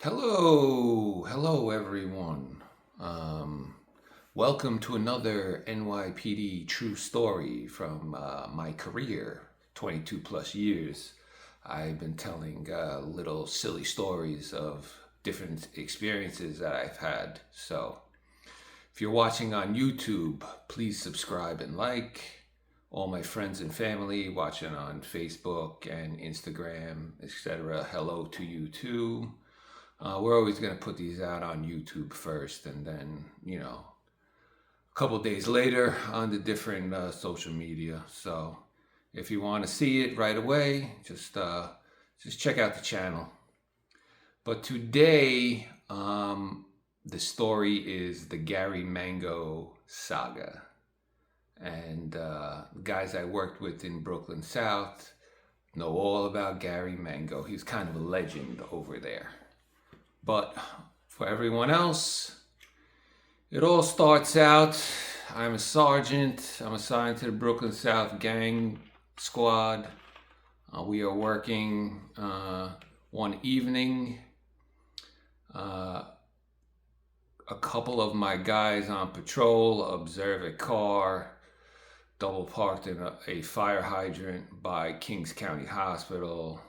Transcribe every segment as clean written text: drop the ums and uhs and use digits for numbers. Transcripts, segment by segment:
Hello everyone. Um, Welcome to another NYPD true story from my career, 22 plus years. I've been telling little silly stories of different experiences that I've had. So if you're watching on YouTube, please subscribe and like. All my friends and family watching on Facebook and Instagram, etc. Hello to you too. We're always going to put these out on YouTube first, and then, a couple days later on the different social media. So if you want to see it right away, just check out the channel. But today, the story is the Gary Mango saga. And the guys I worked with in Brooklyn South know all about Gary Mango. He's kind of a legend over there. But for everyone else, it all starts out. I'm a sergeant. I'm assigned to the Brooklyn South Gang Squad. We are working one evening. A couple of my guys on patrol observe a car double parked in a fire hydrant by Kings County Hospital.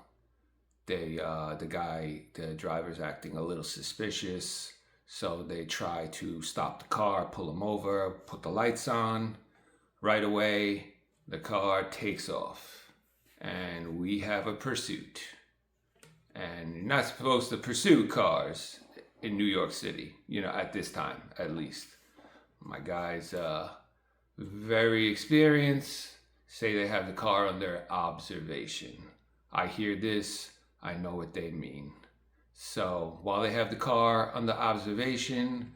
The driver's acting a little suspicious, so they try to stop the car, pull him over, put the lights on. Right away, the car takes off, and we have a pursuit. And you're not supposed to pursue cars in New York City, at this time, at least. My guys, very experienced, say they have the car under observation. I hear this, I know what they mean. So while they have the car under observation,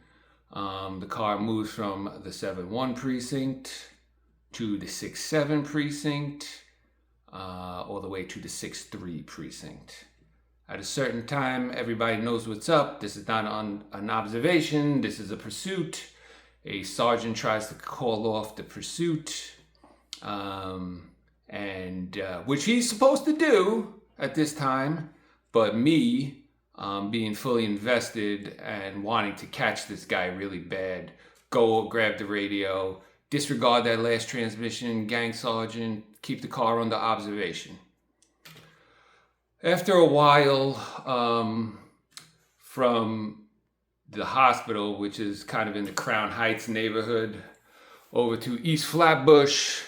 the car moves from the 7-1 precinct to the 6-7 precinct, all the way to the 6-3 precinct. At a certain time, everybody knows what's up. This is not an observation, this is a pursuit. A sergeant tries to call off the pursuit, which he's supposed to do at this time, but me, being fully invested and wanting to catch this guy really bad, go grab the radio, disregard that last transmission, gang sergeant, keep the car under observation. After a while, from the hospital, which is kind of in the Crown Heights neighborhood, over to East Flatbush,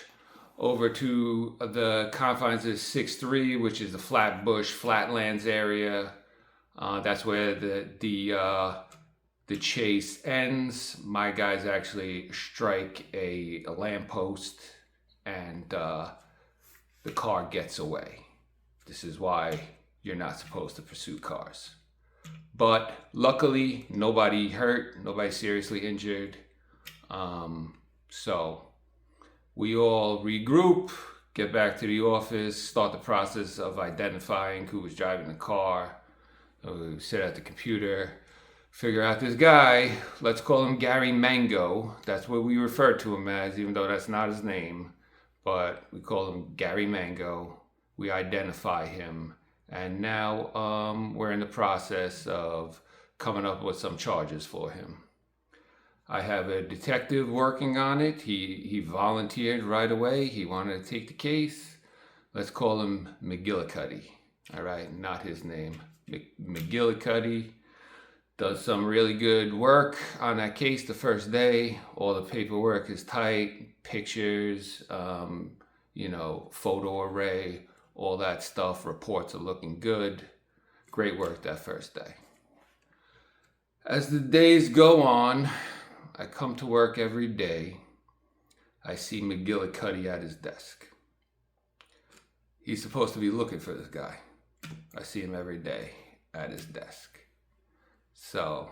over to the confines of 6-3, which is the Flatbush Flatlands area. That's where the chase ends. My guys actually strike a lamppost, and the car gets away. This is why you're not supposed to pursue cars. But luckily, nobody hurt, nobody seriously injured. So we all regroup, get back to the office, start the process of identifying who was driving the car. We sit at the computer, figure out this guy. Let's call him Gary Mango. That's what we refer to him as, even though that's not his name. But we call him Gary Mango. We identify him. And now we're in the process of coming up with some charges for him. I have a detective working on it. He volunteered right away. He wanted to take the case. Let's call him McGillicuddy. All right, not his name. McGillicuddy does some really good work on that case the first day. All the paperwork is tight, pictures, photo array, all that stuff. Reports are looking good. Great work that first day. As the days go on, I come to work every day. I see McGillicuddy at his desk. He's supposed to be looking for this guy. I see him every day at his desk. So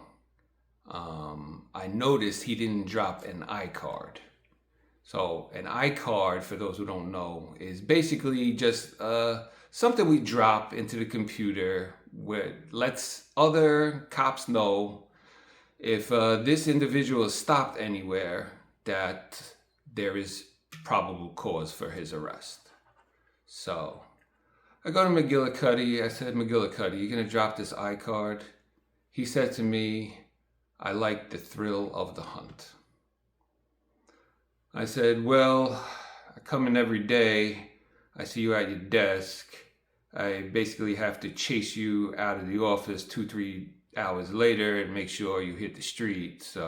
I noticed he didn't drop an iCard. So an iCard, for those who don't know, is basically just something we drop into the computer where lets other cops know if this individual is stopped anywhere that there is probable cause for his arrest. So I go to McGillicuddy. I said, McGillicuddy, you gonna drop this iCard? he said to me, "I like the thrill of the hunt." I said, "Well, I come in every day. I see you at your desk. I basically have to chase you out of the office 2, 3 hours later and make sure you hit the street. So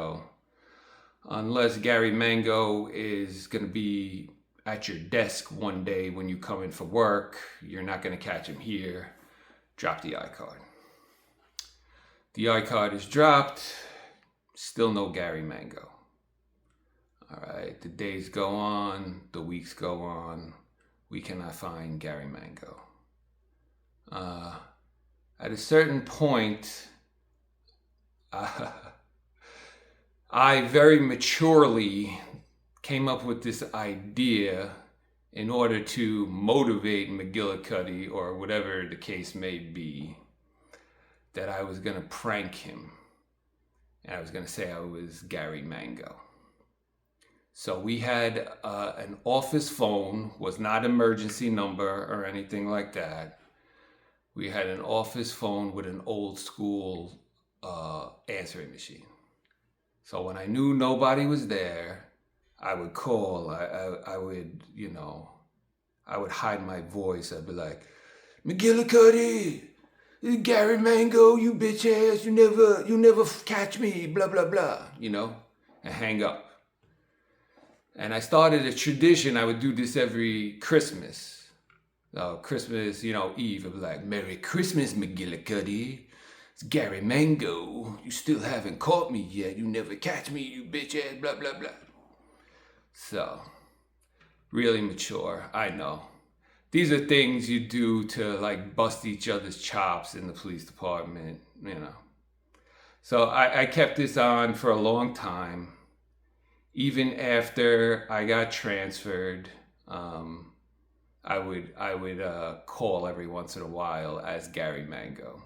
unless Gary Mango is going to be at your desk one day when you come in for work, you're not going to catch him here. Drop the iCard." The iCard is dropped. Still no Gary Mango. All right, the days go on, the weeks go on. We cannot find Gary Mango. At a certain point, I very maturely came up with this idea in order to motivate McGillicuddy, or whatever the case may be, that I was going to prank him. And I was going to say I was Gary Mango. So we had an office phone, was not emergency number or anything like that. We had an office phone with an old school answering machine. So when I knew nobody was there, I would call. I would, I would hide my voice. I'd be like, "McGillicuddy, Gary Mango, you bitch ass, you never catch me, blah, blah, blah," and hang up. And I started a tradition. I would do this every Christmas. Christmas, Eve. I'd be like, "Merry Christmas, McGillicuddy. It's Gary Mango. You still haven't caught me yet. You never catch me, you bitch ass, blah, blah, blah." So, really mature, I know. These are things you do to bust each other's chops in the police department, So I kept this on for a long time. Even after I got transferred, I would call every once in a while as Gary Mango.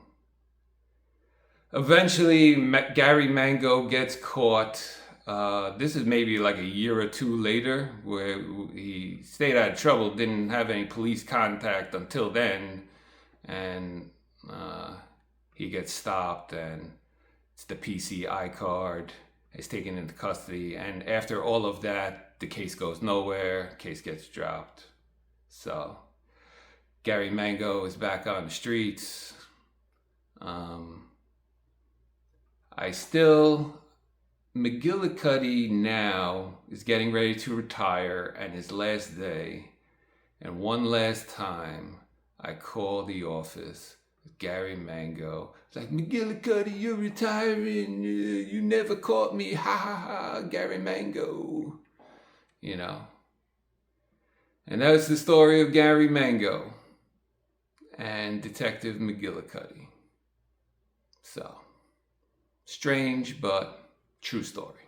Eventually, Gary Mango gets caught. This is maybe like a year or two later, where he stayed out of trouble, didn't have any police contact until then, and he gets stopped, and it's the PC iCard. Is taken into custody, and after all of that, the case goes nowhere. Case gets dropped. So Gary Mango is back on the streets. McGillicuddy now is getting ready to retire, and his last day. And one last time, I call the office. Gary Mango. It's like, "McGillicuddy, you're retiring. You never caught me. Ha ha ha, Gary Mango." And that's the story of Gary Mango and Detective McGillicuddy. So, strange, but true story.